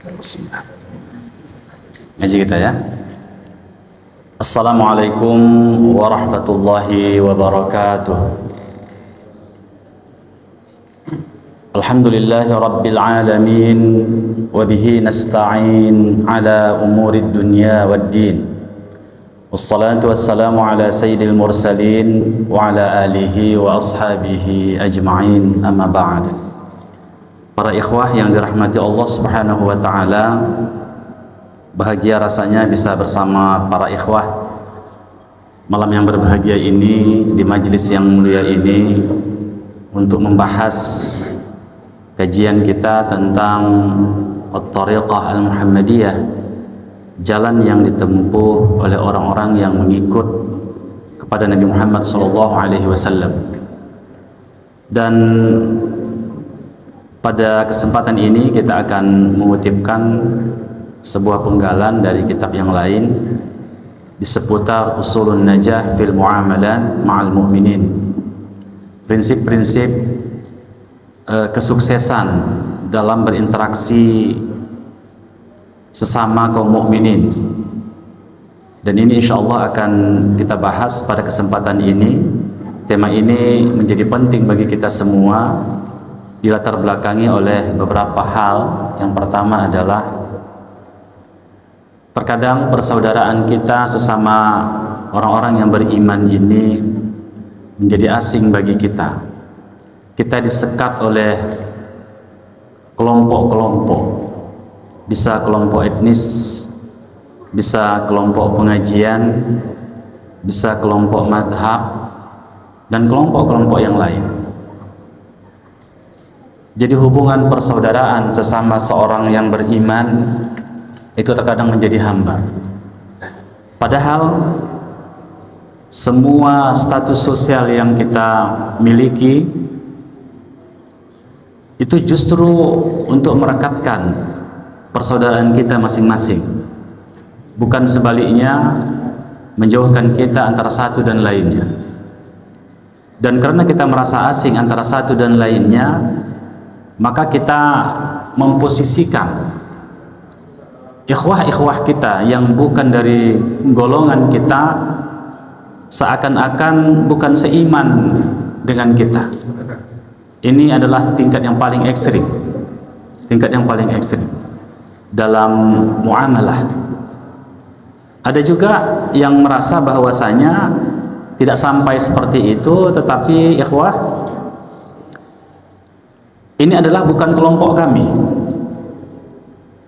Bismillah. Ngaji kita ya. Assalamualaikum warahmatullahi wabarakatuh. Alhamdulillahi rabbil alamin wa bihi nasta'in ala umurid dunya waddin. Wassalatu wassalamu ala sayyidil mursalin wa ala alihi wa ashabihi ajma'in, amma ba'd. Para ikhwah yang dirahmati Allah Subhanahu wa taala, bahagia rasanya bisa bersama para ikhwah malam yang berbahagia ini di majelis yang mulia ini untuk membahas kajian kita tentang At-Tariqah Al-Muhammadiyah, jalan yang ditempuh oleh orang-orang yang mengikut kepada Nabi Muhammad SAW. Dan pada kesempatan ini kita akan mengutipkan sebuah penggalan dari kitab yang lain di seputar usulun najah fil muamalat ma'al mu'minin, prinsip-prinsip kesuksesan dalam berinteraksi sesama kaum mukminin. Dan ini insyaallah akan kita bahas pada kesempatan ini. Tema ini menjadi penting bagi kita semua, dilatar belakangi oleh beberapa hal. Yang pertama adalah terkadang persaudaraan kita sesama orang-orang yang beriman ini menjadi asing bagi kita. Kita disekat oleh kelompok-kelompok, bisa kelompok etnis, bisa kelompok pengajian, bisa kelompok madhab, dan kelompok-kelompok yang lain. Jadi hubungan persaudaraan sesama seorang yang beriman itu terkadang menjadi hambar. Padahal semua status sosial yang kita miliki itu justru untuk merekatkan persaudaraan kita masing-masing, bukan sebaliknya menjauhkan kita antara satu dan lainnya. Dan karena kita merasa asing antara satu dan lainnya, maka kita memposisikan ikhwah-ikhwah kita yang bukan dari golongan kita seakan-akan bukan seiman dengan kita. Ini adalah tingkat yang paling ekstrim, tingkat yang paling ekstrim dalam muamalah. Ada juga yang merasa bahwasanya tidak sampai seperti itu, tetapi ikhwah, ini adalah bukan kelompok kami,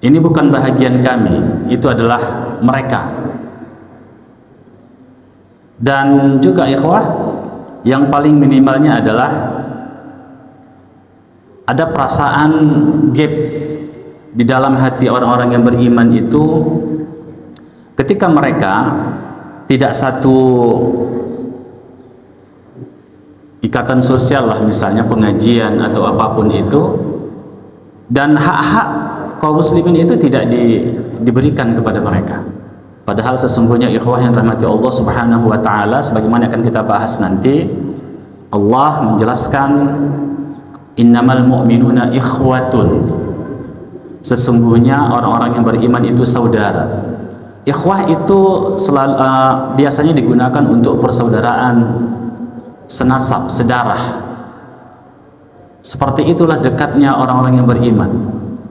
ini bukan bahagian kami, itu adalah mereka. Dan juga ikhwah, yang paling minimalnya adalah ada perasaan gap di dalam hati orang-orang yang beriman itu ketika mereka tidak satu ikatan sosial lah, misalnya pengajian atau apapun itu, dan hak-hak kaum muslimin itu tidak diberikan kepada mereka. Padahal sesungguhnya ikhwah yang rahmati Allah Subhanahu wa taala, sebagaimana akan kita bahas nanti, Allah menjelaskan innamal mu'minuna ikhwatun, sesungguhnya orang-orang yang beriman itu saudara. Ikhwah itu biasanya digunakan untuk persaudaraan senasab, sedarah. Seperti itulah dekatnya orang-orang yang beriman.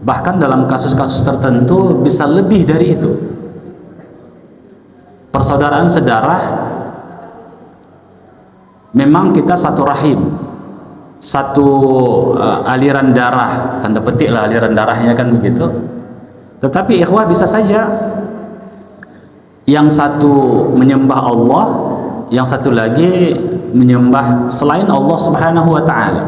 Bahkan dalam kasus-kasus tertentu bisa lebih dari itu. Persaudaraan sedarah, memang kita satu rahim, satu aliran darah, tanda petik lah aliran darahnya kan begitu. Tetapi ikhwah bisa saja yang satu menyembah Allah, yang satu lagi menyembah selain Allah Subhanahu wa taala.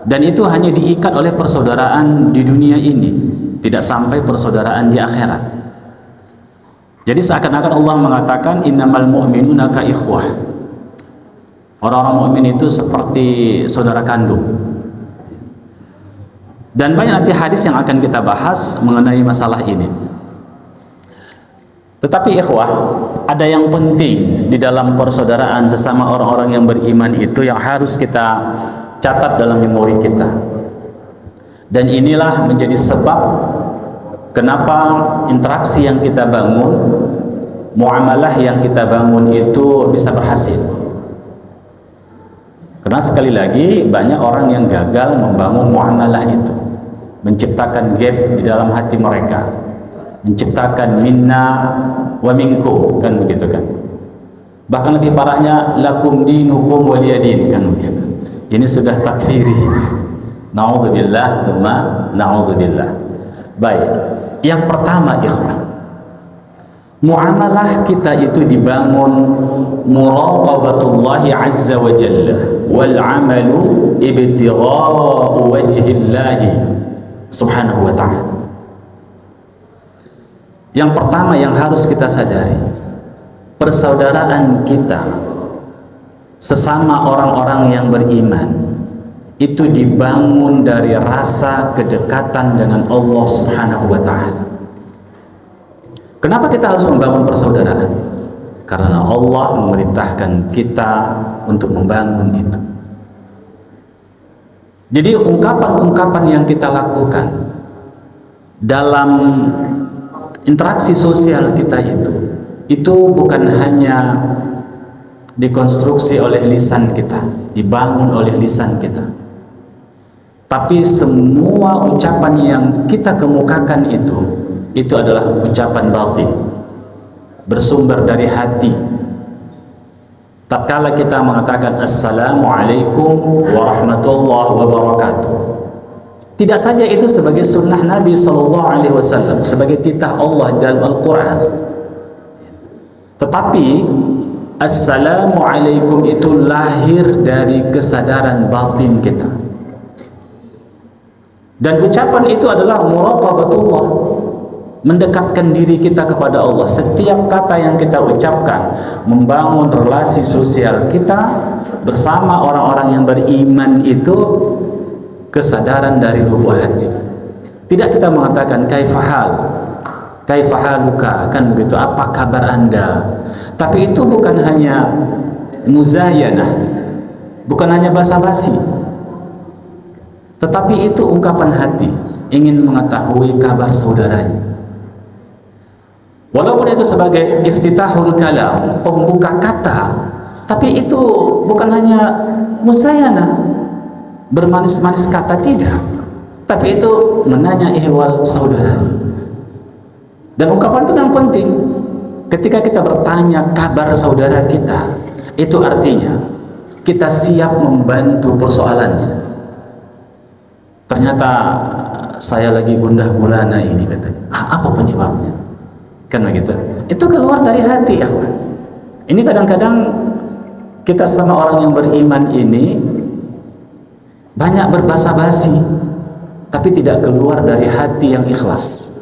Dan itu hanya diikat oleh persaudaraan di dunia ini, tidak sampai persaudaraan di akhirat. Jadi seakan-akan Allah mengatakan innamal mu'minuna ka ikhwah. Orang-orang mukmin itu seperti saudara kandung. Dan banyak nanti hadis yang akan kita bahas mengenai masalah ini. Tetapi ikhwah, ada yang penting di dalam persaudaraan sesama orang-orang yang beriman itu yang harus kita catat dalam memori kita. Dan inilah menjadi sebab Kenapa interaksi yang kita bangun, muamalah yang kita bangun itu bisa berhasil? Karena sekali lagi banyak orang yang gagal membangun muamalah itu, menciptakan gap di dalam hati mereka, menciptakan minna wa minkum, kan begitu kan? Bahkan lebih parahnya lakum dinukum waliyadin, kan begitu. Ini sudah takfiri. Na'udzubillah, tsumma na'udzubillah. Baik, yang pertama ikhwan, muamalah kita itu dibangun muraqabatullahi azza wa jalla wal amalu ibtigha'u wajhillahi subhanahu wa ta'ala. Yang pertama yang harus kita sadari, persaudaraan kita sesama orang-orang yang beriman itu dibangun dari rasa kedekatan dengan Allah subhanahu wa ta'ala. Kenapa kita harus membangun persaudaraan? Karena Allah memerintahkan kita untuk membangun itu. Jadi ungkapan-ungkapan yang kita lakukan dalam interaksi sosial kita itu bukan hanya dikonstruksi oleh lisan kita, dibangun oleh lisan kita, tapi semua ucapan yang kita kemukakan itu adalah ucapan batin, bersumber dari hati. Tatkala kita mengatakan Assalamualaikum warahmatullahi wabarakatuh, tidak saja itu sebagai sunnah Nabi SAW, sebagai titah Allah dalam Al-Quran, tetapi Assalamualaikum itu lahir dari kesadaran batin kita. Dan ucapan itu adalah muraqabatullah, mendekatkan diri kita kepada Allah. Setiap kata yang kita ucapkan membangun relasi sosial kita bersama orang-orang yang beriman itu kesadaran dari lubuk hati. Tidak kita mengatakan kaifahaluka, kan begitu, apa kabar Anda? Tapi itu bukan hanya muzayanah, bukan hanya basa-basi, tetapi itu ungkapan hati, ingin mengetahui kabar saudaranya. Walaupun itu sebagai iftitahul kalam, pembuka kata, tapi itu bukan hanya muzayanah, bermanis-manis kata, tidak, tapi itu menanya ihwal saudaranya. Dan ungkapan itu yang penting. Ketika kita bertanya kabar saudara kita, itu artinya kita siap membantu persoalannya. Ternyata saya lagi gundah gulana ini, katanya. Apa penyebabnya? Kan begitu. Itu keluar dari hati, ya. Ini kadang-kadang kita sama orang yang beriman ini banyak berbasa-basi, tapi tidak keluar dari hati yang ikhlas.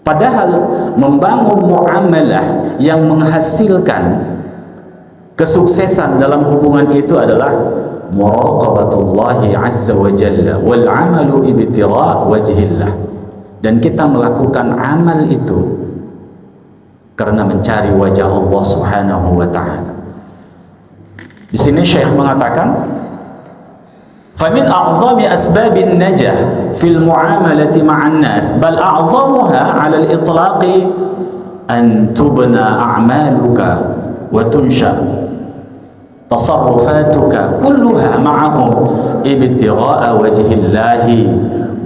Padahal membangun muamalah yang menghasilkan kesuksesan dalam hubungan itu adalah muraqabatullahi azza wa jalla wal amalu ibtigha' wajhillah. Dan kita melakukan amal itu karena mencari wajah Allah subhanahu wa ta'ala. Di sini Syekh mengatakan, فمن أعظم أسباب النجاح في المعاملة مع الناس بل أعظمها على الإطلاق أن تبنى أعمالك وتنشأ تصرفاتك كلها معهم ابتغاء وجه الله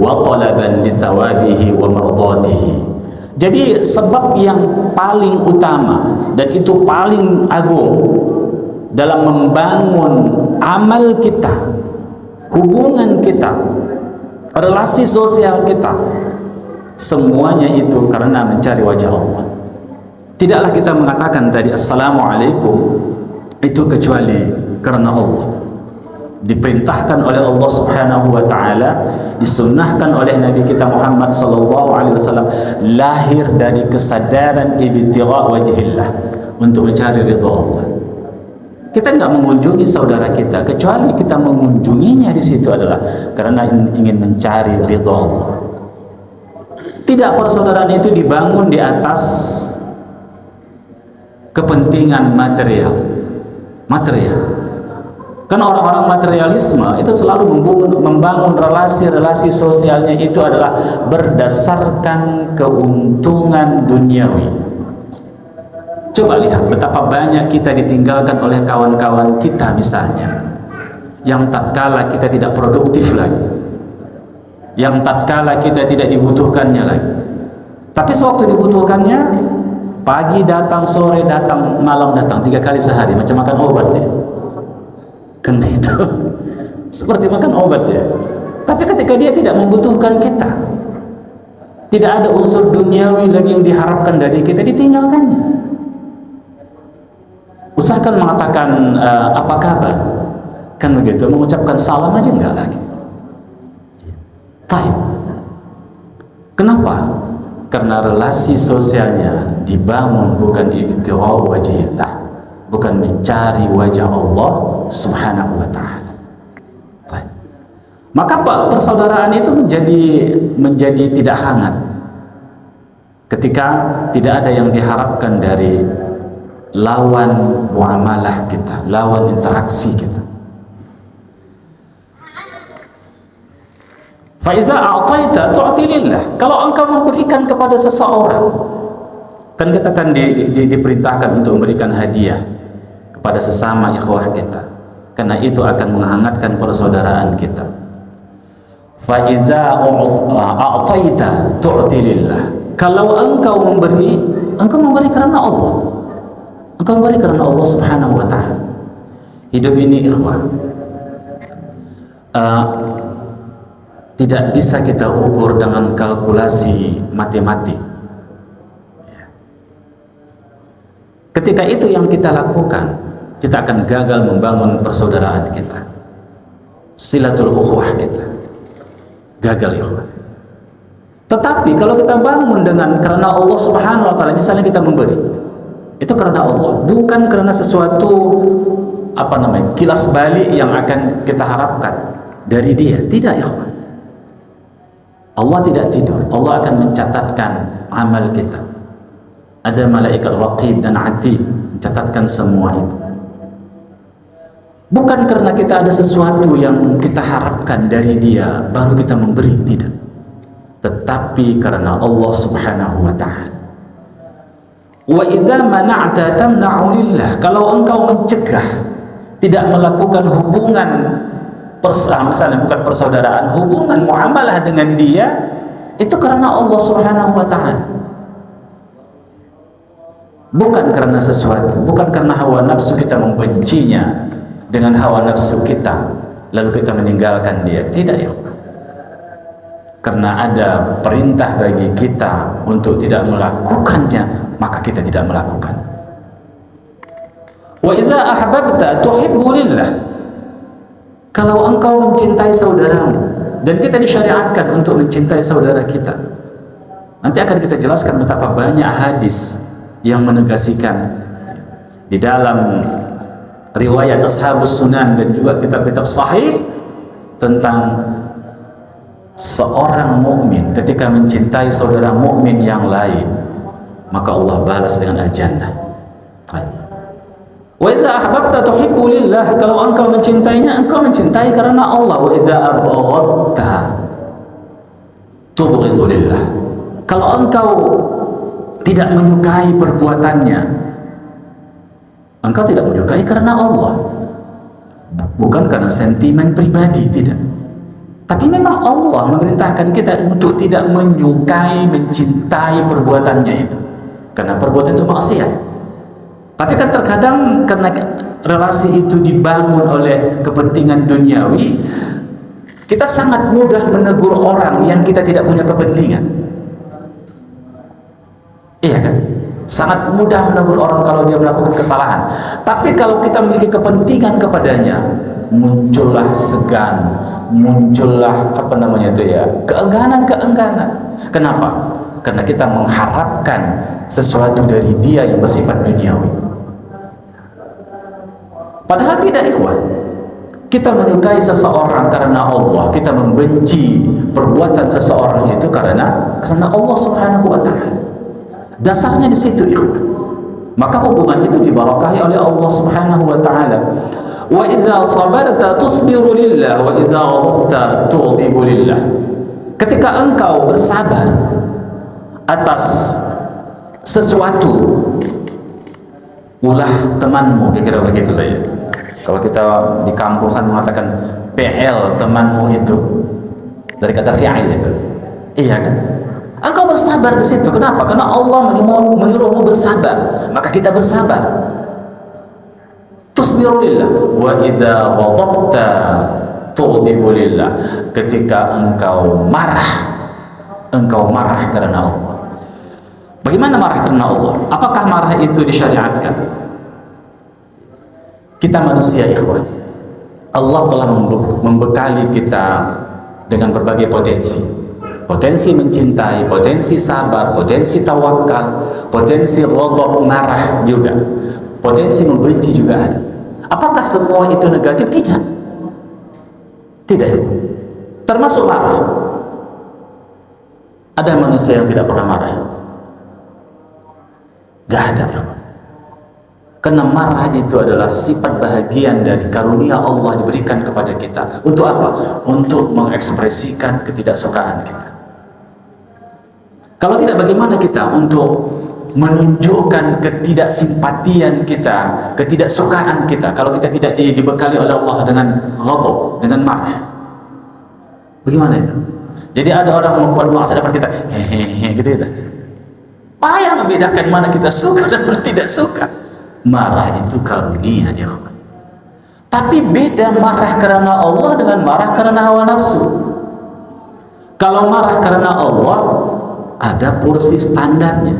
وطلبا لثوابه ومرضاته. Jadi sebab yang paling utama dan itu paling agung dalam membangun amal kita, hubungan kita, relasi sosial kita, semuanya itu karena mencari wajah Allah. Tidaklah kita mengatakan tadi Assalamualaikum itu kecuali karena Allah. Diperintahkan oleh Allah subhanahu wa ta'ala, disunnahkan oleh Nabi kita Muhammad sallallahu alaihi wasallam, lahir dari kesadaran ibtigha' wajhillah, untuk mencari ridha Allah. Kita nggak mengunjungi saudara kita kecuali kita mengunjunginya di situ adalah karena ingin mencari ridha Allah. Tidak persaudaraan itu dibangun di atas kepentingan material. Kan orang-orang materialisme itu selalu membangun relasi-relasi sosialnya itu adalah berdasarkan keuntungan duniawi. Coba lihat betapa banyak kita ditinggalkan oleh kawan-kawan kita misalnya, yang tatkala kita tidak produktif lagi, yang tatkala kita tidak dibutuhkannya lagi, tapi sewaktu dibutuhkannya, pagi datang, sore datang, malam datang, 3 kali sehari, macam makan obat ya. Karena itu seperti makan obat ya. Tapi ketika dia tidak membutuhkan kita, tidak ada unsur duniawi lagi yang diharapkan dari kita, ditinggalkannya. Usahakan mengatakan apa kabar, kan begitu, mengucapkan salam aja enggak lagi. Taib. Kenapa? Karena relasi sosialnya dibangun bukan ibtigha wajhillah, bukan mencari wajah Allah Subhanahu wa ta'ala. Maka persaudaraan itu menjadi tidak hangat ketika tidak ada yang diharapkan dari lawan muamalah kita, lawan interaksi kita. Fa iza a'taita tu'ti lillah. Kalau engkau memberikan kepada seseorang, kan kita kan diperintahkan untuk memberikan hadiah kepada sesama ikhwah kita, karena itu akan menghangatkan persaudaraan kita. Fa iza a'taita tu'ti lillah. Kalau engkau memberi karena Allah. Engkau memberi karena Allah Subhanahu wa ta'ala. Hidup ini ikhwah, tidak bisa kita ukur dengan kalkulasi matematik. Ketika itu yang kita lakukan, kita akan gagal membangun persaudaraan kita, silatul ukhuwah kita gagal ya. Tetapi kalau kita bangun dengan karena Allah Subhanahu wa ta'ala, misalnya kita memberi itu karena Allah, bukan karena sesuatu kilas balik yang akan kita harapkan dari dia, tidak ya. Allah tidak tidur, Allah akan mencatatkan amal kita. Ada malaikat raqib dan atid mencatatkan semua itu. Bukan karena kita ada sesuatu yang kita harapkan dari dia baru kita memberi, tidak. Tetapi karena Allah Subhanahu wa ta'ala. Wa idza mana'ta tamna'u lillah. Kalau engkau mencegah, tidak melakukan hubungan misalnya bukan persaudaraan, hubungan muamalah dengan dia, itu karena Allah Subhanahu wa ta'ala, bukan karena sesuatu, bukan karena hawa nafsu kita membencinya dengan hawa nafsu kita lalu kita meninggalkan dia, tidak ya. Karena ada perintah bagi kita untuk tidak melakukannya, maka kita tidak melakukan. Wa idza ahbabta tuhibbu lillah. Kalau engkau mencintai saudaramu, dan kita disyariatkan untuk mencintai saudara kita, nanti akan kita jelaskan betapa banyak hadis yang menegasikan di dalam riwayat Ashabus Sunan dan juga kitab-kitab sahih tentang seorang mukmin ketika mencintai saudara mukmin yang lain, maka Allah balas dengan al-jannah. Wa idza ahbabta tuhibbu lillah. Kalau engkau mencintainya, engkau mencintai karena Allah. Wa idza abghadta tubghidu lillah. Kalau engkau tidak menyukai perbuatannya, engkau tidak menyukai karena Allah, bukan karena sentimen pribadi, tidak. Tapi memang Allah memerintahkan kita untuk tidak menyukai, mencintai perbuatannya itu, karena perbuatan itu maksiat. Tapi kan terkadang karena relasi itu dibangun oleh kepentingan duniawi, kita sangat mudah menegur orang yang kita tidak punya kepentingan. Iya kan? Sangat mudah menegur orang kalau dia melakukan kesalahan. Tapi kalau kita memiliki kepentingan kepadanya, muncullah segan, muncullah keengganan. Kenapa? Karena kita mengharapkan sesuatu dari dia yang bersifat duniawi. Padahal tidak, ikhwan. Kita menyukai seseorang karena Allah, kita membenci perbuatan seseorang itu karena Allah Subhanahu wa ta'ala. Dasarnya di situ, ikhwan. Maka hubungan itu diberkahi oleh Allah Subhanahu wa ta'ala. Wa idza sabarta tusbiru lillah wa idza ghadabta tughdibu lillah. Ketika engkau bersabar atas sesuatu, ulah temanmu, kira-kira begitulah ya. Kalau kita di kampung sana mengatakan PL temanmu itu, dari kata fi'il itu. Iya kan? Engkau bersabar di situ. Kenapa? Karena Allah menyuruhmu bersabar. Maka kita bersabar. Tusbiru lillah wa idza ghadabta tughdibu lillah. Ketika engkau marah karena Allah. Bagaimana marah karena Allah? Apakah marah itu disyariatkan? Kita manusia, ikhwan. Allah telah membekali kita dengan berbagai potensi. Potensi mencintai, potensi sabar, potensi tawakal, potensi ghadab, marah juga. Potensi membenci juga ada. Apakah semua itu negatif? Tidak. Tidak. Termasuk marah. Ada manusia yang tidak pernah marah? Gak ada. Karena marah itu adalah sifat bahagian dari karunia Allah diberikan kepada kita. Untuk apa? Untuk mengekspresikan ketidaksukaan kita. Kalau tidak, bagaimana kita untuk menunjukkan ketidaksimpatian kita, ketidaksukaan kita, kalau kita tidak dibekali oleh Allah dengan ghadab, dengan marah? Bagaimana itu? Jadi ada orang membuat maksiat depan kita, hehehe, gitu ya. Apa yang membedakan mana kita suka dan mana tidak suka? Marah itu karunia, ya. Tapi beda marah karena Allah dengan marah karena hawa nafsu. Kalau marah karena Allah, ada porsi standarnya.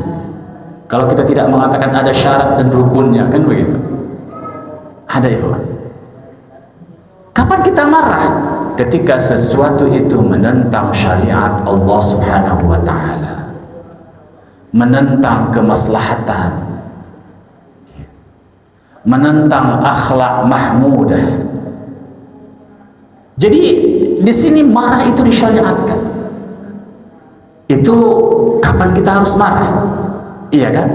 Kalau kita tidak mengatakan ada syarat dan rukunnya, kan begitu? Ada, ya. Kapan kita marah? Ketika sesuatu itu menentang syariat Allah Subhanahu wa ta'ala, menentang kemaslahatan, menentang akhlak mahmudah. Jadi di sini marah itu disyariatkan. Itu kapan kita harus marah? Iya kan?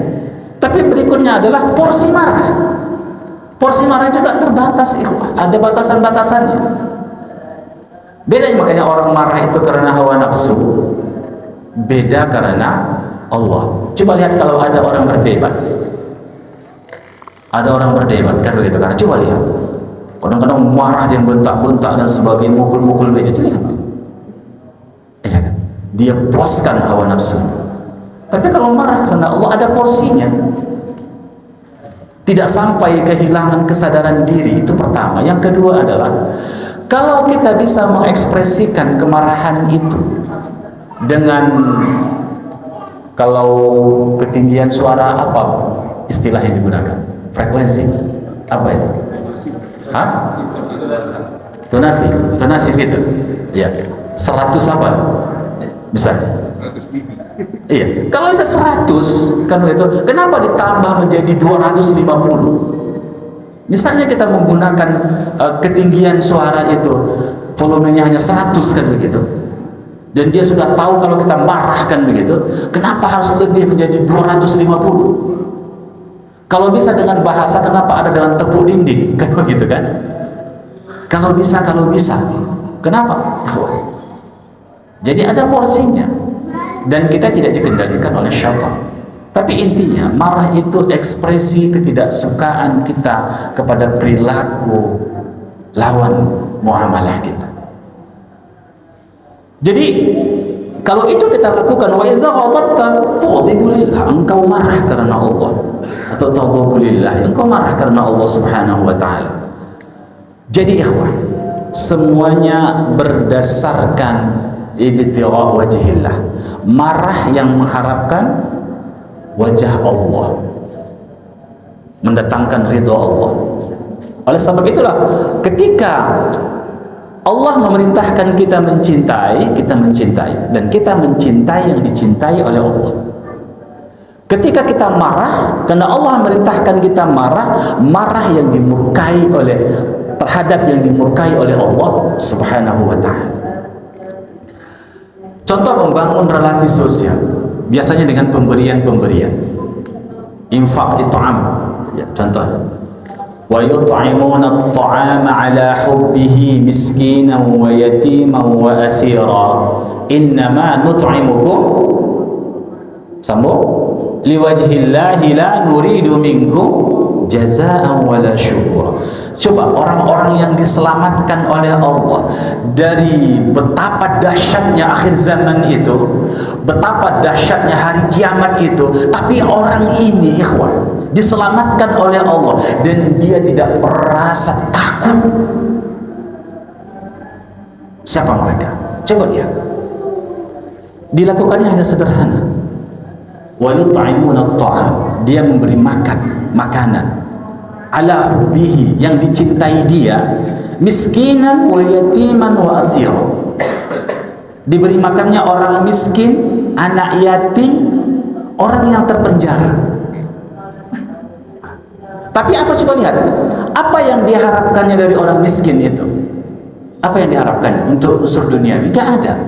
Tapi berikutnya adalah porsi marah. Porsi marah juga terbatas, ikhwah. Ada batasan-batasannya. Beda, makanya orang marah itu karena hawa nafsu. Beda karena Allah. Coba lihat kalau ada orang berdebat. Ada orang berdebat kan begitu kan? Coba lihat. Kadang-kadang marah dia bentak-bentak dan sebagainya, mukul-mukul meja. Lihat. Iya kan? Dia puaskan hawa nafsu. Tapi kalau marah karena Allah ada porsinya. Tidak sampai kehilangan kesadaran diri, itu pertama. Yang kedua adalah kalau kita bisa mengekspresikan kemarahan itu dengan, kalau ketinggian suara apa istilah yang digunakan? Frekuensi. Apa itu? Hah? Tonasi gitu. Ya. 100 apa? Bisa. Iya, kalau bisa 100 kan begitu, kenapa ditambah menjadi 250? Misalnya kita menggunakan ketinggian suara itu, volumenya hanya 100 kan begitu, dan dia sudah tahu kalau kita marah kan begitu, kenapa harus lebih menjadi 250? Kalau bisa dengan bahasa, kenapa ada dengan tepuk dinding kan begitu kan? Kalau bisa, kenapa? Jadi ada porsinya. Dan kita tidak dikendalikan oleh syaitan. Tapi intinya, marah itu ekspresi ketidaksukaan kita kepada perilaku lawan muamalah kita. Jadi kalau itu kita lakukan, wa idza ghadabta tughdibu lillah, engkau marah karena Allah, atau taghdabu lillah, engkau marah karena Allah Subhanahu wa ta'ala. Jadi ikhwan, semuanya berdasarkan ibtigha wajhillah, marah yang mengharapkan wajah Allah, mendatangkan ridha Allah. Oleh sebab itulah ketika Allah memerintahkan kita mencintai, dan kita mencintai yang dicintai oleh Allah. Ketika kita marah, karena Allah memerintahkan kita marah yang dimurkai terhadap yang dimurkai oleh Allah Subhanahu wa ta'ala. Contoh membangun relasi sosial, biasanya dengan pemberian-pemberian, infak, it'am, ya, contoh. wa yut'imuna at-ta'ama 'ala hubbihi miskinan wa yatiman wa asira innama nut'imukum sambung liwajhillahi la nuridu minkum jazaa'an wala syukura. Coba orang-orang yang diselamatkan oleh Allah dari betapa dahsyatnya akhir zaman itu, betapa dahsyatnya hari kiamat itu, tapi orang ini ikhwan diselamatkan oleh Allah dan dia tidak merasa takut. Siapa mereka? Coba lihat. Dilakukannya hanya sederhana. Wa yut'imuna at-ta'am, dia memberi makanan ala hubbihi, yang dicintai dia, miskinan wa yatiman wa asira, diberi makannya orang miskin, anak yatim, orang yang terpenjara. Tapi apa, coba lihat apa yang diharapkannya dari orang miskin itu? Apa yang diharapkannya untuk unsur duniawi? Gak ada.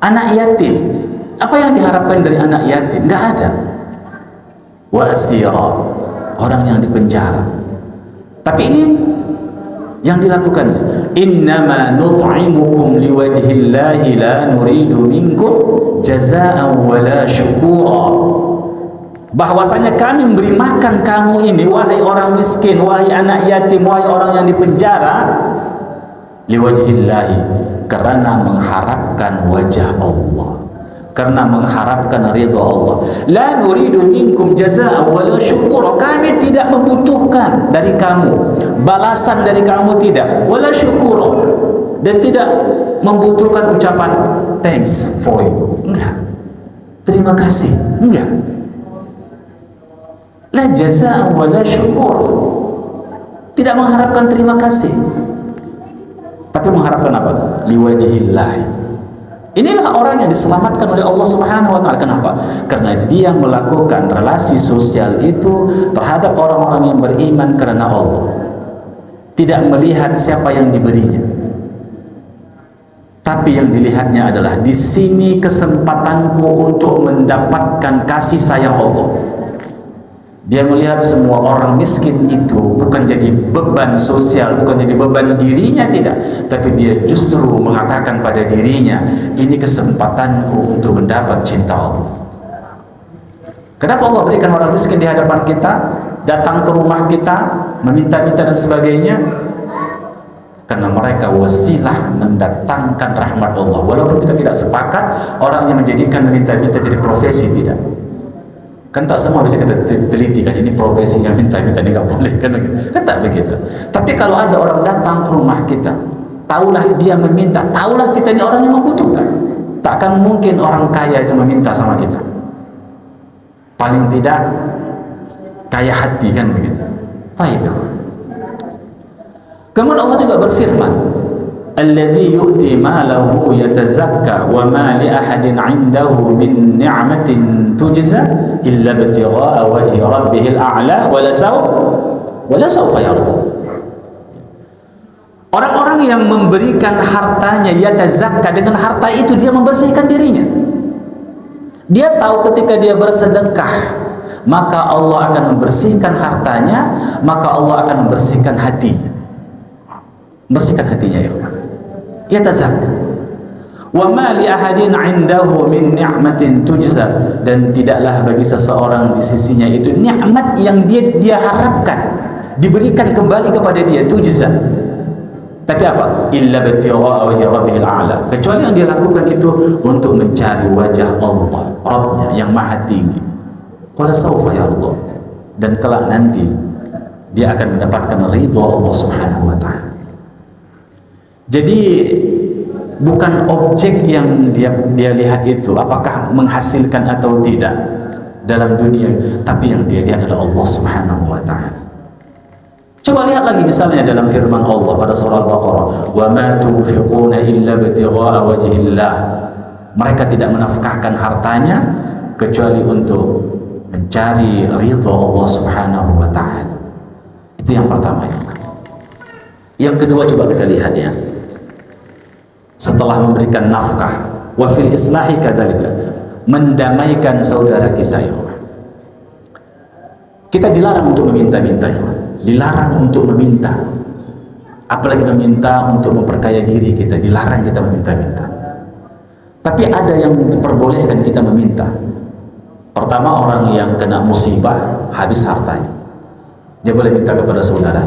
Anak yatim, apa yang diharapkan dari anak yatim? Gak ada. Wa asira, orang yang dipenjara. Tapi ini yang dilakukan, innama nut'imukum liwajhillahi la nuridu minkum jazaa'an wala syukura, bahwasanya kami memberi makan kamu ini, wahai orang miskin, wahai anak yatim, wahai orang yang dipenjara, liwajhillahi, karena mengharapkan wajah Allah, karena mengharapkan ridha Allah. La nuridu minkum jazaa'a wala syukura, kami tidak membutuhkan dari kamu balasan dari kamu, tidak, wala syukura, dan tidak membutuhkan ucapan thanks for you, enggak, terima kasih, enggak. La jazaa'a wala syukura, tidak mengharapkan terima kasih, tapi mengharapkan apa? Liwajhillah. Inilah orang yang diselamatkan oleh Allah Subhanahu wa ta'ala. Kenapa? Karena dia melakukan relasi sosial itu terhadap orang-orang yang beriman karena Allah, tidak melihat siapa yang diberinya, tapi yang dilihatnya adalah di sini kesempatanku untuk mendapatkan kasih sayang Allah. Dia melihat semua orang miskin itu bukan jadi beban sosial, bukan jadi beban dirinya, tidak, tapi dia justru mengatakan pada dirinya, ini kesempatanku untuk mendapat cinta Allah. Kenapa Allah berikan orang miskin di hadapan kita, datang ke rumah kita, meminta-minta dan sebagainya? Karena mereka wasilah mendatangkan rahmat Allah. Walaupun kita tidak sepakat orang yang menjadikan meminta-minta jadi profesi, tidak. Kan tak semua bisa kita teliti, kan ini profesi yang minta-minta, ini nggak boleh, kan tak begitu. Tapi kalau ada orang datang ke rumah kita, tahulah dia meminta, tahulah kita ini orang yang membutuhkan. Takkan mungkin orang kaya itu meminta sama kita, paling tidak kaya hati, kan begitu. Baik. Kemudian Allah juga berfirman, alladzi yu'ti malahu yatazakka wa ma li ahadin 'indahu min ni'matin tujza illa ibtigha'a wajhi rabbihil a'la wa la sawfa yarda. Orang-orang yang memberikan hartanya, yatazakka, dengan harta itu dia membersihkan dirinya. Dia tahu ketika dia bersedekah, maka Allah akan membersihkan hartanya, maka Allah akan membersihkan hatinya. Bersihkan hatinya, ya. Yatazakka. Wa ma li ahadin 'indahu min ni'matin tujza, dan tidaklah bagi seseorang di sisinya itu nikmat yang dia harapkan diberikan kembali kepada dia, tujza. Tapi apa? Illa ibtigha'a wajhi rabbihil a'la, kecuali yang dia lakukan itu untuk mencari wajah Allah, Rabbnya yang maha tinggi. Qala sawfa yarda, dan kelak nanti dia akan mendapatkan ridha Allah Subhanahu wa ta'ala. Jadi bukan objek yang dia lihat itu apakah menghasilkan atau tidak dalam dunia, tapi yang dia lihat adalah Allah Subhanahu wa ta'ala. Coba lihat lagi misalnya dalam firman Allah pada surah Al-Baqarah, wa ma tunfiquna illa ibtigha'a wajhillah, mereka tidak menafkahkan hartanya kecuali untuk mencari ridha Allah Subhanahu wa ta'ala. Itu yang pertama. Yang kedua, coba kita lihat ya, setelah memberikan nafkah, wa fil islahi kadzalika, mendamaikan saudara kita, ya. Kita dilarang untuk meminta-minta, ya. dilarang untuk meminta, apalagi meminta untuk memperkaya diri kita, dilarang kita meminta-minta. Tapi ada yang diperbolehkan kita meminta. Pertama, orang yang kena musibah habis hartanya, dia boleh minta kepada saudara,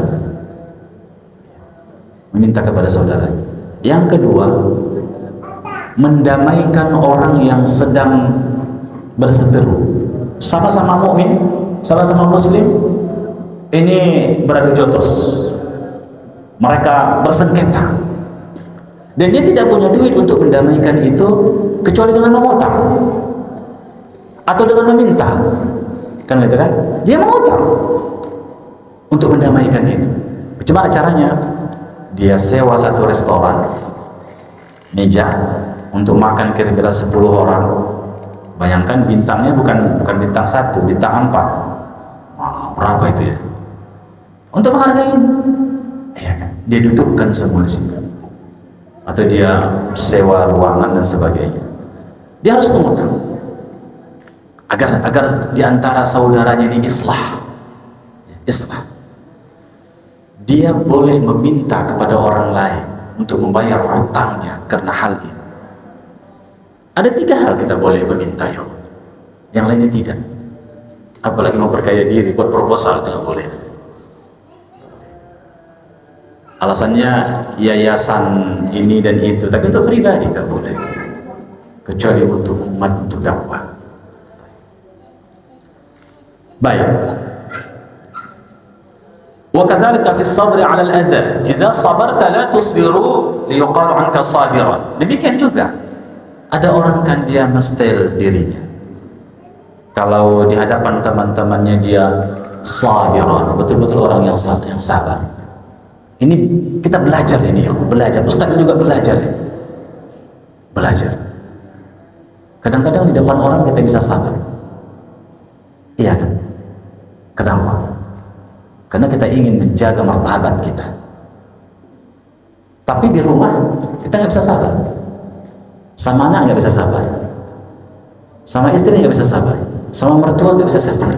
meminta kepada saudara. Yang kedua, mendamaikan orang yang sedang berseteru, sama-sama mukmin, sama-sama muslim, ini beradu jotos, mereka bersengketa, dan dia tidak punya duit untuk mendamaikan itu kecuali dengan mengutang atau dengan meminta, kan gitu kan? Dia mengutang untuk mendamaikan itu. Cuma caranya, dia sewa satu restoran, meja untuk makan kira-kira 10 orang. Bayangkan bintangnya bukan bintang 1, bintang 4. Wah, berapa itu ya? Untuk menghargai, ya kan? Dia dudukkan semua di situ. Atau dia sewa ruangan dan sebagainya. Dia harus mengutang agar di antara saudaranya ini islah. Dia boleh meminta kepada orang lain untuk membayar hutangnya karena hal ini. Ada 3 hal kita boleh meminta, ya. Yang lainnya tidak. Apalagi memperkaya diri, buat proposal tidak boleh. Alasannya yayasan ini dan itu, tapi untuk pribadi tidak boleh, kecuali untuk umat, untuk dakwah. Baik. وكذلك في الصبر على الأذى إذا صبرت لا تصبروا ليقال عنك صابرا. Demikian juga ada orang kan dia mestel dirinya, kalau di hadapan teman-temannya dia sabiran, betul-betul orang yang sabar. Ini kita belajar ini, belajar. Ustaz juga belajar. Kadang-kadang di depan orang kita bisa sabar. Iya kan? Kenapa? Karena kita ingin menjaga martabat kita. Tapi di rumah kita nggak bisa sabar. Sama anak nggak bisa sabar. Sama istri nggak bisa sabar. Sama mertua nggak bisa sabar.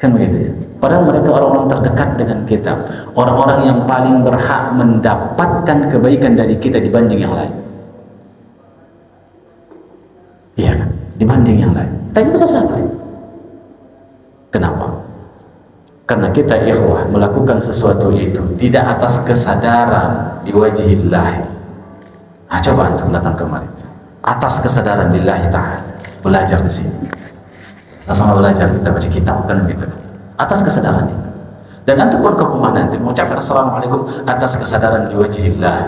Kan begitu ya? Padahal mereka orang-orang terdekat dengan kita, orang-orang yang paling berhak mendapatkan kebaikan dari kita dibanding yang lain. Iya kan? Dibanding yang lain. Kita nggak bisa sabar. Kenapa? Karena kita ikhwah melakukan sesuatu itu tidak atas kesadaran diwajihillah. Nah, coba antum datang kemari atas kesadaran lillahi ta'ala, belajar di sini, sama-sama belajar, kita baca kitab kan gitu, atas kesadaran itu. Dan antum pun ke rumah nanti mengucapkan assalamualaikum atas kesadaran liwajihillah,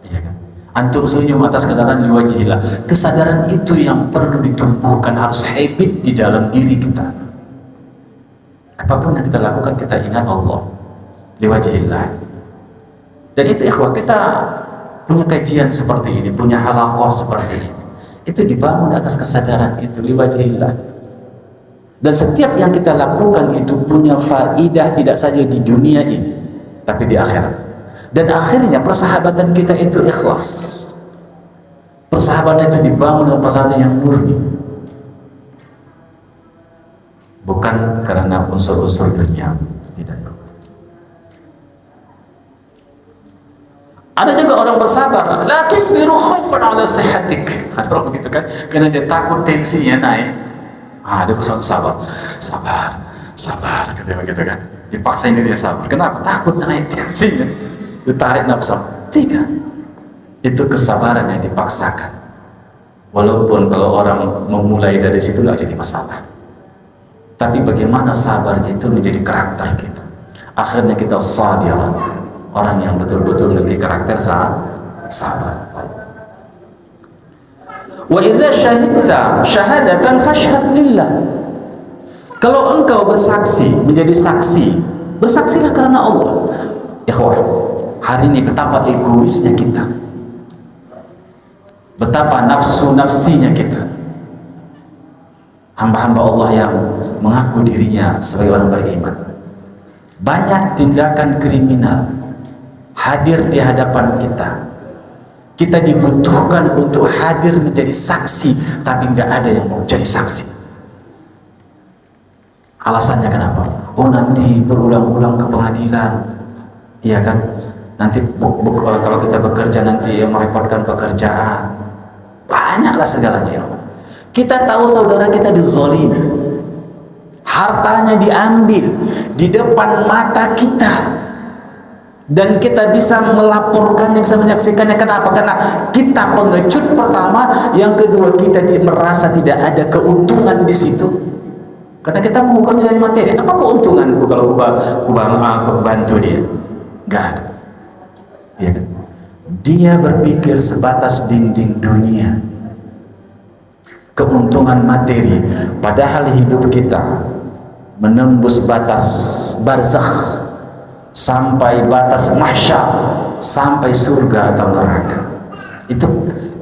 iya kan? Antum senyum atas kesadaran liwajihillah. Kesadaran itu yang perlu ditumbuhkan, harus habit di dalam diri kita. Apapun yang kita lakukan, kita ingat Allah liwajihillah. Dan itu ikhwah, kita punya kajian seperti ini, punya halaqah seperti ini, itu dibangun atas kesadaran itu liwajihillah. Dan setiap yang kita lakukan itu punya faidah, tidak saja di dunia ini tapi di akhirat. Dan akhirnya persahabatan kita itu ikhlas. Persahabatan itu dibangun dengan persahabatan yang murni, bukan karena unsur-unsur dunia, tidak. Ada juga orang bersabar, la tusbiru khaufan ala sihatik. Ada orang begitu kan, karena dia takut tensinya naik. Dia bersabar, sabar, gitu kan. Dipaksa ini dia sabar. Kenapa? Takut naik tensinya, ditarik nafsu. Tidak, itu kesabaran yang dipaksakan. Walaupun kalau orang memulai dari situ nggak jadi masalah. Tapi bagaimana sabarnya itu menjadi karakter kita. Akhirnya kita sabir, orang yang betul-betul memiliki karakter sabar. Wa idza syahidta syahadatan fashhad lillah. Kalau engkau bersaksi, menjadi saksi, bersaksilah karena Allah. Ikhwah, hari ini betapa egoisnya kita, betapa nafsinya kita, hamba-hamba Allah yang mengaku dirinya sebagai orang beriman. Banyak tindakan kriminal hadir di hadapan kita. Kita dibutuhkan untuk hadir menjadi saksi, tapi nggak ada yang mau jadi saksi. Alasannya kenapa? Oh, nanti berulang-ulang ke pengadilan, iya kan? Nanti kalau kita bekerja nanti merepotkan pekerjaan. Banyaklah segalanya. Kita tahu saudara kita dizolimi, hartanya diambil di depan mata kita, dan kita bisa melaporkannya, bisa menyaksikannya. Kenapa? Karena kita pengecut pertama, yang kedua kita merasa tidak ada keuntungan di situ. Karena kita mengukurnya dari materi. Apa keuntunganku kalau aku bantu dia? Gak ada. Ya kan? Dia berpikir sebatas dinding dunia, keuntungan materi, padahal hidup kita menembus batas barzakh sampai batas mahsyar, sampai surga atau neraka.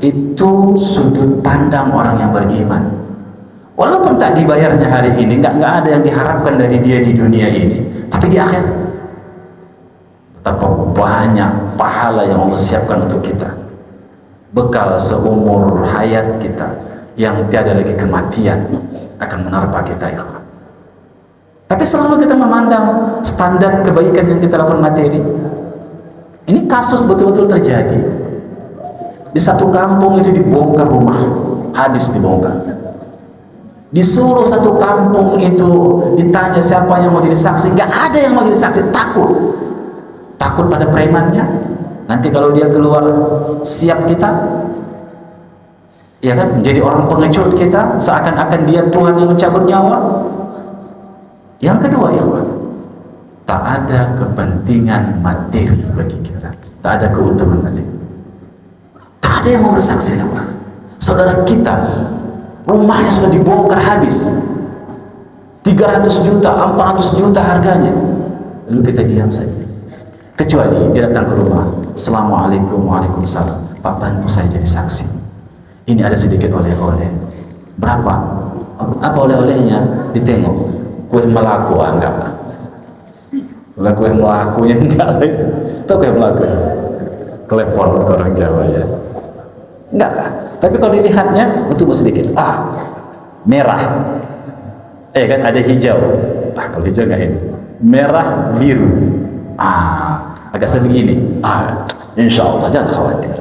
Itu sudut pandang orang yang beriman. Walaupun tak dibayarnya hari ini, nggak ada yang diharapkan dari dia di dunia ini, tapi di akhirat betapa banyak pahala yang Allah siapkan untuk kita, bekal seumur hayat kita yang tiada lagi kematian akan menerpa kita, ya. Tapi selalu kita memandang standar kebaikan yang kita lakukan materi. Ini kasus betul-betul terjadi. Di satu kampung itu dibongkar rumah, habis dibongkar. Disuruh satu kampung itu ditanya siapa yang mau jadi saksi, nggak ada yang mau jadi saksi, takut pada premannya. Nanti kalau dia keluar siap kita, ya kan, menjadi orang pengecut kita, seakan-akan dia Tuhan yang mencabut nyawa. Yang kedua, ya Allah, tak ada kepentingan materi bagi kita, tak ada keuntungan materi, tak ada yang mau bersaksi, ya Allah. Saudara kita rumahnya sudah dibongkar habis, 300 juta, 400 juta harganya, lalu kita diam saja. Kecuali dia datang ke rumah, Assalamualaikum, waalaikumsalam, Pak, bantu saya jadi saksi, ini ada sedikit oleh-oleh. Berapa? Apa oleh-olehnya? Ditengok, kue melaku, enggak. Kalau kue melakunya enggak, itu kue melaku, klepon orang Jawa, ya. Enggak lah. Tapi kalau dilihatnya betul sedikit. Merah. Kan ada hijau. Kalau hijau enggak ini. Merah, biru. Agak sebegini. Insya Allah jangan khawatir.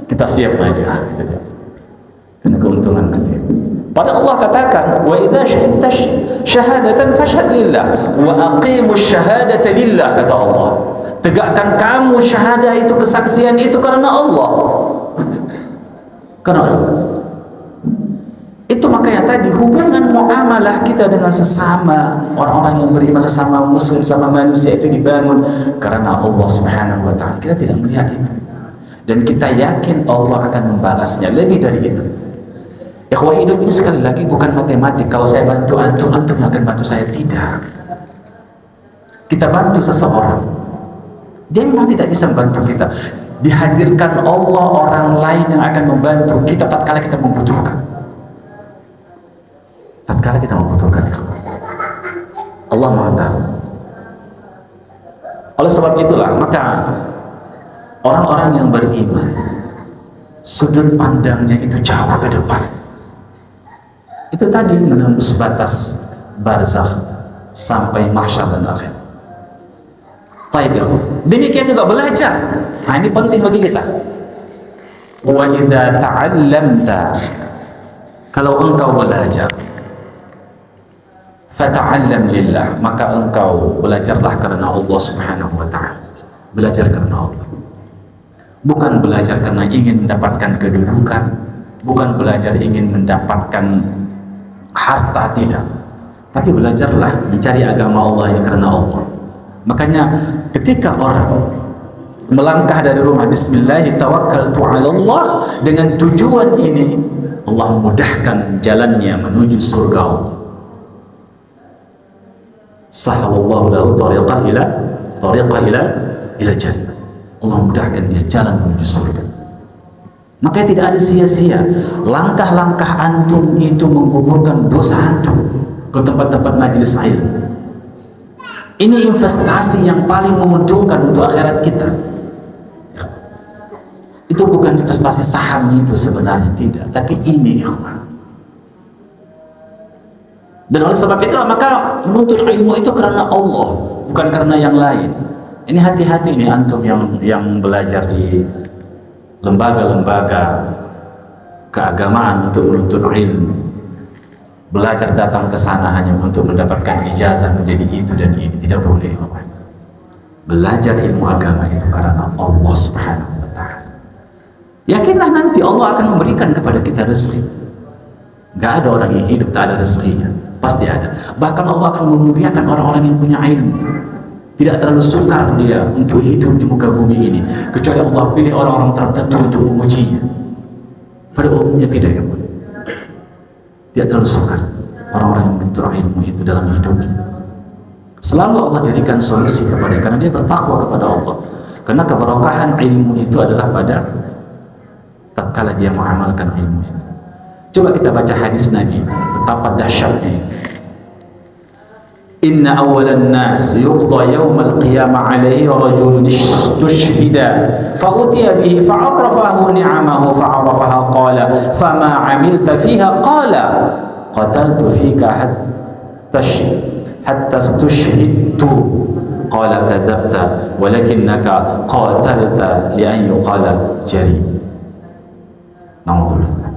Kita siap aja. Gitu. Karena keuntungan nanti. Pada Allah katakan, wa idza syahidta syahadatan fashhad lillah wa aqimus syahadata lillah, kata Allah. Tegakkan kamu syahadah itu, kesaksian itu karena Allah. Karena itu, makanya tadi hubungan muamalah kita dengan sesama orang-orang yang beriman, sesama muslim, sama manusia itu dibangun karena Allah Subhanahu wa ta'ala. Kita tidak melihat itu, dan kita yakin Allah akan membalasnya lebih dari itu. Ikhwah, hidup ini sekali lagi bukan matematik. Kalau saya bantu antum, antum akan bantu saya. Tidak. Kita bantu seseorang, dia memang tidak bisa membantu kita. Dihadirkan Allah orang lain yang akan membantu kita tatkala kita membutuhkan. Tatkala kita membutuhkan, Allah Maha tahu. Oleh sebab itulah, maka orang-orang yang beriman, sudut pandangnya itu jauh ke depan. Itu tadi menembus batas barzakh sampai mahsyar dan akhir. Baik, ya. Demikian juga belajar. Ini penting bagi kita. Wa idza ta'allamta, kalau engkau belajar, fata'allam lillah, maka engkau belajarlah karena Allah Subhanahu wa ta'ala. Belajar karena Allah. Bukan belajar karena ingin mendapatkan kedudukan, bukan belajar ingin mendapatkan harta, tidak. Tapi belajarlah mencari agama Allah ini karena Allah. Makanya ketika orang melangkah dari rumah, Bismillah tawakkaltu ala Allah, dengan tujuan ini Allah memudahkan jalannya menuju surga. Sahalallahu lahu tariqan ila jannah. Allah mudahkan dia jalan menuju surga. Maka tidak ada sia-sia langkah-langkah antum itu menggugurkan dosa antum ke tempat-tempat majelis ilmu. Ini investasi yang paling menguntungkan untuk akhirat kita. Itu bukan investasi saham itu sebenarnya, tidak. Tapi ini, Dan oleh sebab itulah maka menuntut ilmu itu karena Allah, bukan karena yang lain. Ini hati-hati nih antum yang belajar di lembaga-lembaga keagamaan untuk menuntut ilmu. Belajar datang ke sana hanya untuk mendapatkan ijazah menjadi itu dan ini, tidak boleh. Belajar ilmu agama itu karena Allah Subhanahu wa taala. Yakinlah nanti Allah akan memberikan kepada kita rezeki. Gak ada orang yang hidup tak ada rezekinya, pasti ada. Bahkan Allah akan memuliakan orang-orang yang punya ilmu. Tidak terlalu sukar dia untuk hidup di muka bumi ini, kecuali Allah pilih orang-orang tertentu untuk memujinya. Pada umumnya tidak, ya. Tidak terlalu sukar orang-orang yang menuntut ilmu itu dalam hidupnya. Selalu Allah jadikan solusi kepada dia, karena dia bertakwa kepada Allah. Karena keberkahan ilmu itu adalah pada tatkala dia mengamalkan ilmu itu. Coba kita baca hadis Nabi, betapa dahsyatnya. Inna awalan nas yuqda yawmal qiyamah alaihi rajulun istushhida fa'utiya bihi fa'arrafahu ni'amahu fa'arrafaha qala fama amilta fiha qala qataltu fika hatta istushhidtu qala kadzabta walakinnaka qatalta li'an yuqala jari. Na'udzubillah.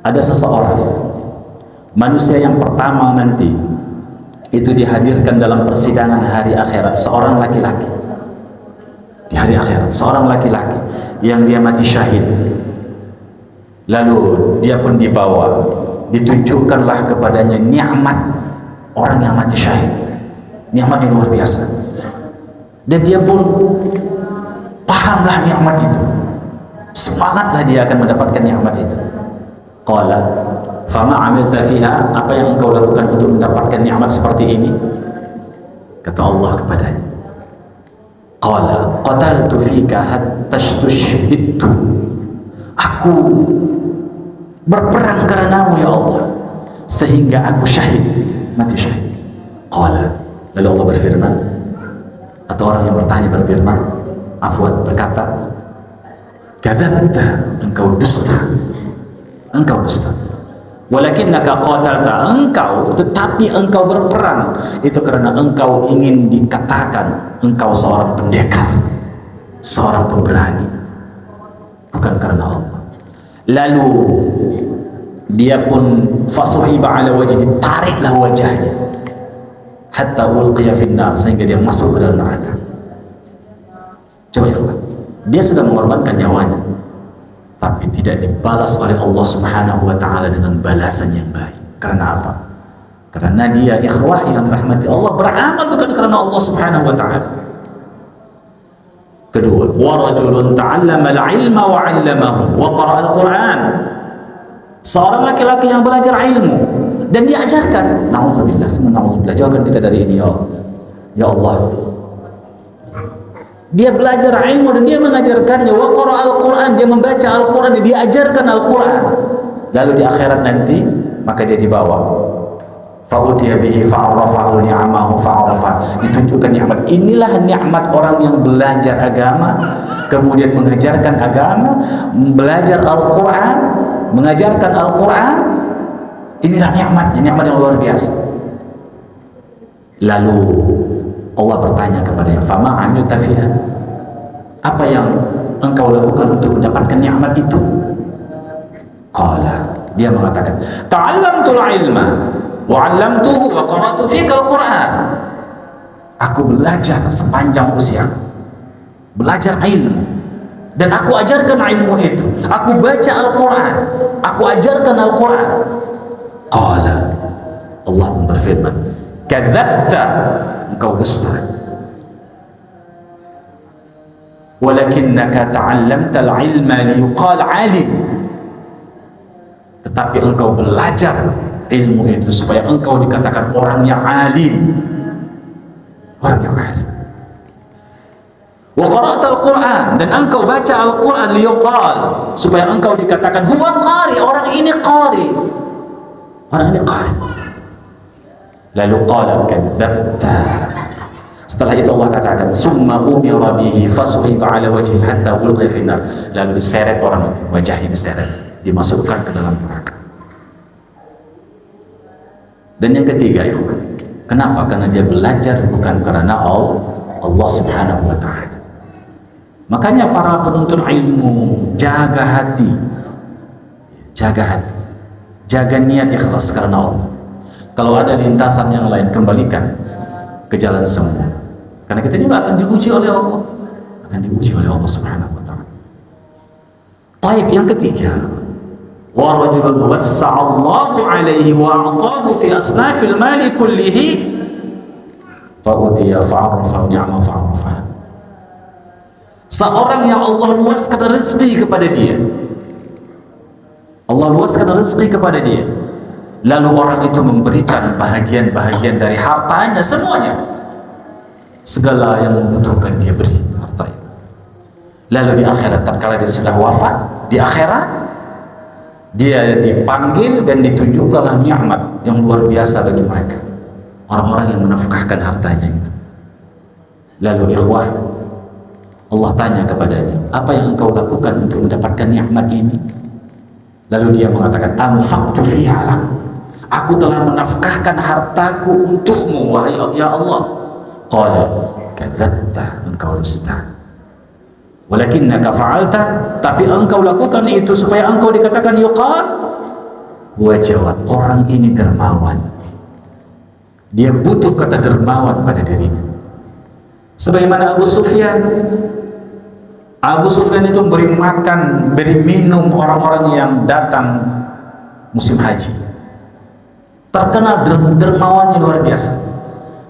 Ada seseorang manusia yang pertama nanti itu dihadirkan dalam persidangan hari akhirat, seorang laki-laki. Di hari akhirat, seorang laki-laki yang dia mati syahid. Lalu dia pun dibawa, ditunjukkanlah kepadanya nikmat orang yang mati syahid. Nikmat yang luar biasa. Dan dia pun pahamlah nikmat itu. Semangatlah dia akan mendapatkan nikmat itu. Qala fama amilta fiha, apa yang engkau lakukan untuk mendapatkan nikmat seperti ini? Kata Allah kepadanya, qala qataltu fika hatta istushhidtu, aku berperang karenamu ya Allah sehingga aku syahid, mati syahid. Qala, lalu Allah berfirman, atau orang yang bertanya berfirman, afwan, berkata, kadzabta, engkau dusta, engkau dusta. Walakinnaka qatalta, engkau, tetapi engkau berperang itu karena engkau ingin dikatakan engkau seorang pendekar, seorang pemberani, bukan karena Allah. Lalu dia pun fasuhiba ala wajhi, ditariklah wajahnya hatta ulqiya finnar, sehingga dia masuk ke dalam neraka. Coba ya, dia sudah mengorbankan nyawanya, tapi tidak dibalas oleh Allah Subhanahu wa taala dengan balasan yang baik. Karena apa? Karena dia ikhwah yang dirahmati Allah beramal bukan karena Allah Subhanahu wa taala. Kedua, wa rajulun ta'allama al-ilma wa 'allamahu wa qara'a al-Qur'an. Seorang laki-laki yang belajar ilmu dan diajarkan. Nauzubillah, nauzubillah, jauhkan kita dari ini ya Allah. Ya Allah. Dia belajar ilmu dan dia mengajarkannya. Wa qara'al Qur'an, dia membaca Al-Qur'an, dia diajarkan Al-Qur'an. Lalu di akhirat nanti maka dia dibawa. Fa'utiya bihi fa'arafahu ni'amahu fa'arafa. Ditunjukkan nikmat. Inilah nikmat orang yang belajar agama, kemudian mengajarkan agama, belajar Al-Qur'an, mengajarkan Al-Qur'an. Inilah nikmat yang luar biasa. Lalu Allah bertanya kepadanya, fama amilta fiha, apa yang engkau lakukan untuk mendapatkan nikmat itu? Qala, dia mengatakan, ta'allamtul ilma wa 'allamtuhu wa qara'tu fika al-Qur'an. Aku belajar sepanjang usia, belajar ilmu, dan aku ajarkan ilmu itu. Aku baca Al-Qur'an, aku ajarkan Al-Qur'an. Qala, Allah berfirman, kadzabta, engkau dusta. Walakinnaka ta'allamtal ilma liyuqal 'alim. Tetapi engkau belajar ilmu itu supaya engkau dikatakan orang yang alim. Orang yang alim. Wa qara'tal Qur'an, dan engkau baca Al-Qur'an liyuqal, supaya engkau dikatakan huwa qari, orang ini qari. Orang ini qari. Lalu qala kadzabta. Setelah itu Allah katakan, summa umira bihi fasuhiba ala wajhi hatta ulqiya finnar. Lalu diseret orang itu, wajahnya diseret, dimasukkan ke dalam neraka. Dan yang ketiga, ikhwan, kenapa? Karena dia belajar bukan karena Allah Subhanahu wa ta'ala. Makanya para penuntut ilmu jaga hati, jaga niat ikhlas karena Allah. Kalau ada lintasan yang lain, kembalikan ke jalan semua, karena kita juga akan diuji oleh Allah, Subhanahu wa ta'ala. Taib, yang ketiga, wa rajulun wassa'allahu alaihi wa a'tahu fi asnafil mali kullihi fa utiya fa'arafa ni'ma fa'arafa. Seorang yang Allah luaskan rezeki kepada dia, lalu orang itu memberikan bahagian-bahagian dari hartanya semuanya, segala yang membutuhkan dia beri harta itu. Lalu di akhirat, tatkala dia sudah wafat, di akhirat dia dipanggil dan ditunjukkanlah nikmat yang luar biasa bagi mereka, orang-orang yang menafkahkan hartanya itu. Lalu ikhwah, Allah tanya kepadanya, apa yang engkau lakukan untuk mendapatkan nikmat ini? Lalu dia mengatakan, anfaqtu fiha lak, aku telah menafkahkan hartaku untukmu, wahai ya Allah. Qala kadzabta, engkau dusta. Walakinnaka fa'alta, tapi engkau lakukan itu supaya engkau dikatakan yuqal huwa jawad, orang ini dermawan. Dia butuh kata dermawan pada dirinya. Sebagaimana Abu Sufyan itu beri makan, beri minum orang-orang yang datang musim haji. Terkenal dermawannya luar biasa.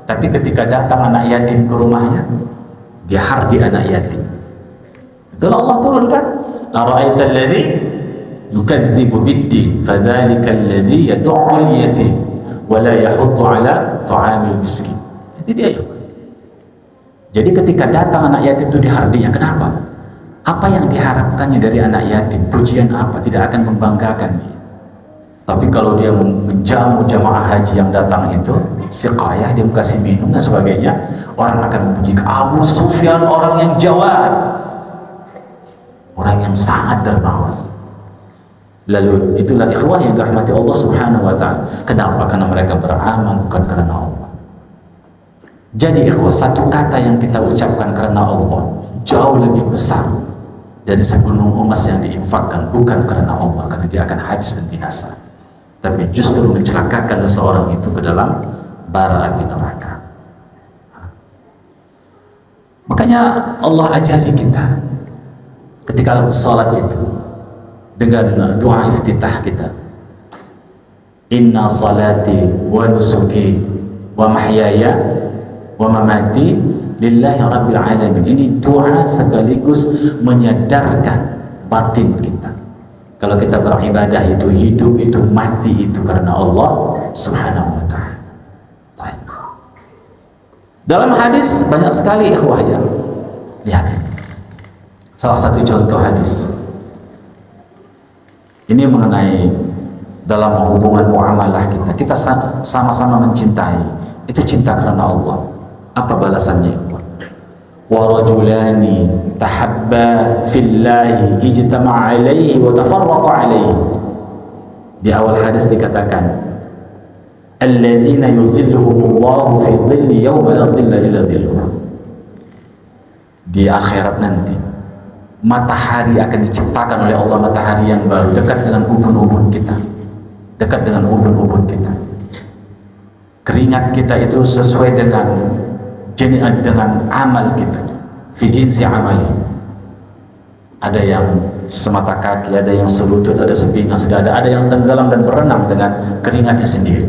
Tapi ketika datang anak yatim ke rumahnya, dia hardi anak yatim. Itulah Allah turunkan, ara'aita alladhi yukadzibu bid-din fadzalika alladhi yad'ul yatim wa la yahuddu ala ta'amil miskin. Itu dia. Jadi ketika datang anak yatim itu dihardinya, kenapa? Apa yang diharapkannya dari anak yatim? Pujian apa? Tidak akan membanggakan dia. Tapi kalau dia menjamu jamaah haji yang datang itu, siqayah, dia kasih minum dan sebagainya, orang akan memuji Abu Sufyan, orang yang jawad, orang yang sangat dermawan. Lalu itulah ikhwah yang dirahmati Allah Subhanahu wa ta'ala. Kenapa? Karena mereka beramal bukan karena Allah. Jadi ikhwah, satu kata yang kita ucapkan karena Allah jauh lebih besar dari segunung emas yang diinfakkan bukan karena Allah, karena dia akan habis dan binasa, tapi justru mencelakakan seseorang itu ke dalam bara api neraka. Makanya Allah ajari kita ketika sholat itu dengan doa iftitah kita, inna salati wa nusuki wa mahyaya wa mamati lillahi rabbil alamin. Ini doa sekaligus menyadarkan batin kita. Kalau kita beribadah itu hidup, itu mati, itu karena Allah Subhanahu wa ta'ala. Dalam hadis banyak sekali ikhwah ya. Lihat. Salah satu contoh hadis. Ini mengenai dalam hubungan muamalah kita. Kita sama-sama mencintai. Itu cinta karena Allah. Apa balasannya? Wa rajulani tahabba fillahi ijtama'a alaihi wa tafarraqa alaihi. Di awal hadis dikatakan allazina yuzilluhumullahu fi dhilli yawma la dhilla illa dhilluh. Di akhirat nanti matahari akan diciptakan oleh Allah, matahari yang baru dekat dengan ubun-ubun kita, keringat kita itu sesuai dengan amal kita, fi jinsi amali. Ada yang semata kaki, ada yang selutut, ada sepinggang sedada, ada yang tenggelam dan berenang dengan keringatnya sendiri.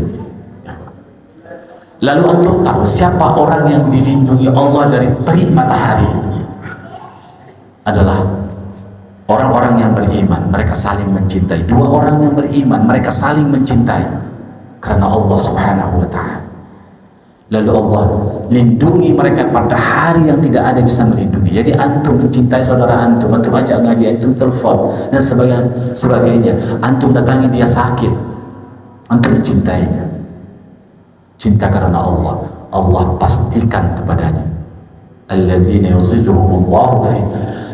Lalu antum tahu siapa orang yang dilindungi Allah dari terik matahari itu? Adalah orang-orang yang beriman, mereka saling mencintai. Dua orang yang beriman, mereka saling mencintai karena Allah Subhanahu wa ta'ala. Lalu Allah lindungi mereka pada hari yang tidak ada bisa melindungi. Jadi antum mencintai saudara antum ajak ngaji, antum telepon dan sebagainya, antum datangi dia sakit, antum mencintainya. Cinta karena Allah, Allah pastikan kepadanya, allazina yuzilluhumullahu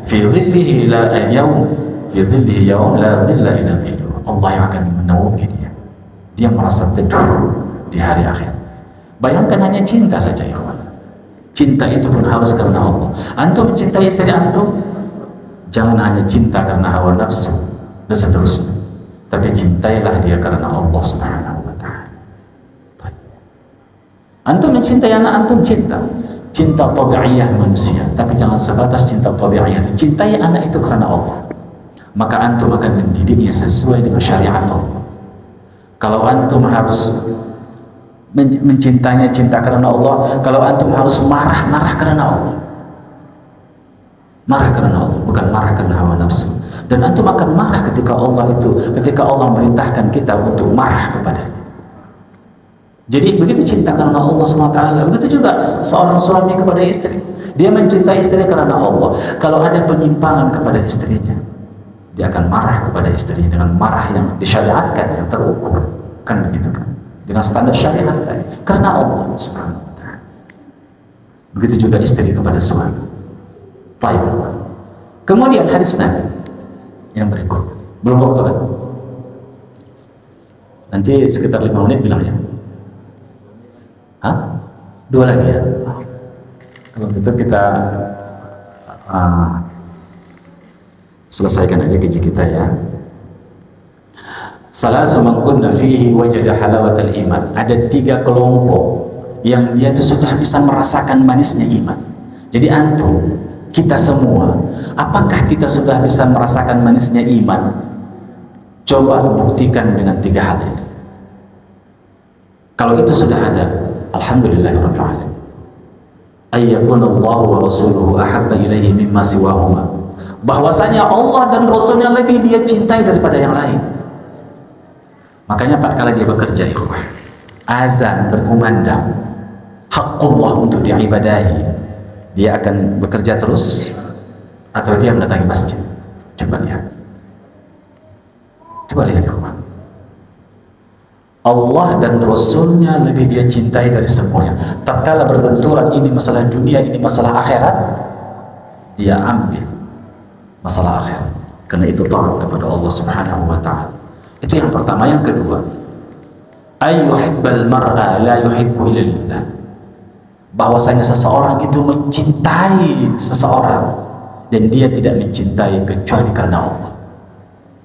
fi dhillihi la yawm fi dhillihi yawm la dhilla illa dhilluh. Allah yang akan menaungi dia. Dia merasa teduh di hari akhir. Bayangkan hanya cinta saja ya kawan. Cinta itu pun harus karena Allah. Antum mencintai istri antum, jangan hanya cinta karena hawa nafsu dan seterusnya, tapi cintailah dia karena Allah Subhanahu wa ta'ala. Antum mencintai anak antum, cinta tabi'iyah manusia, tapi jangan sebatas cinta tabi'iyah itu. Cintai anak itu karena Allah, maka antum akan mendidiknya sesuai dengan syariat Allah. Kalau antum harus mencintainya cinta karena Allah, kalau antum harus marah karena Allah, marah karena Allah, bukan marah karena hawa nafsu. Dan antum akan marah ketika Allah merintahkan kita untuk marah kepadanya. Jadi begitu cinta karena Allah SWT, begitu juga seorang suami kepada istri. Dia mencintai istri karena Allah. Kalau ada penyimpangan kepada istrinya, dia akan marah kepada istrinya dengan marah yang disyariatkan, yang terukur, kan begitu kan? Dengan standar syariat tadi, karena Allah Subhanahu wa ta'ala. Begitu juga istri kepada suami. Baik. Kemudian hadis Nabi yang berikut. Belum waktu kan? Nanti sekitar 5 menit bilang ya. Hah? 2 lagi ya? Kalau gitu kita selesaikan aja gaji kita ya. Salasu man kunna fihi wajada halawatal iman. Ada 3 kelompok yang dia itu sudah bisa merasakan manisnya iman. Jadi antum, kita semua, apakah kita sudah bisa merasakan manisnya iman? Coba buktikan dengan 3 hal ini. Kalau itu sudah ada, alhamdulillahirabbil alamin. Ayyakuna Allah wa rasuluhu ahabba ilaihi mimma siwahuma. Bahwasanya Allah dan Rasulnya lebih dia cintai daripada yang lain. Makanya 4 kali dia bekerja, ikhwah. Azan berkumandang, haqqullah untuk diibadahi. Dia akan bekerja terus atau dia mendatangi masjid? Coba lihat. Coba lihat, ikhwah. Allah dan Rasulnya lebih dia cintai dari semuanya. Tatkala berbenturan, ini masalah dunia, ini masalah akhirat, dia ambil masalah akhirat. Karena itu taat kepada Allah Subhanahu wa ta'ala. Itu yang pertama. Yang kedua, ayyuhibbal mar'a la yuhibbu illallah. Bahwasanya seseorang itu mencintai seseorang dan dia tidak mencintai kecuali karena Allah.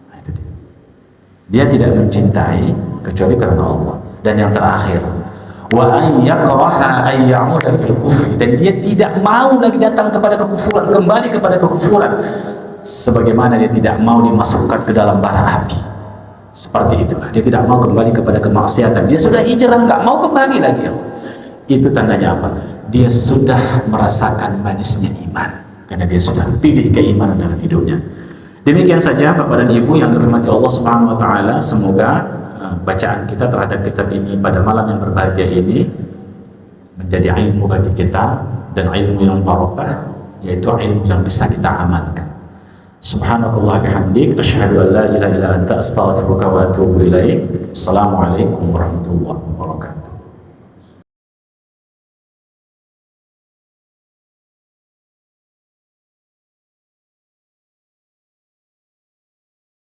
Nah, itu dia. Dia tidak mencintai kecuali karena Allah. Dan yang terakhir, wa an yakraha ay ya'uda fil kufri, dan dia tidak mau lagi datang kepada kekufuran, kembali kepada kekufuran, sebagaimana dia tidak mau dimasukkan ke dalam bara api. Seperti itulah, dia tidak mau kembali kepada kemaksiatan. Dia sudah hijrah, nggak mau kembali lagi. Itu tandanya apa? Dia sudah merasakan manisnya iman, karena dia sudah pilih keimanan dalam hidupnya. Demikian saja Bapak dan Ibu yang dirahmati Allah Subhanahu wa ta'ala. Semoga bacaan kita terhadap kitab ini pada malam yang berbahagia ini menjadi ilmu bagi kita, dan ilmu yang barokah, yaitu ilmu yang bisa kita amalkan. Subhanakallah bihamdik, asyhadu an la ilaha illa anta, astaghfiruka wa atubu ilaik. Assalamualaikum warahmatullahi wabarakatuh.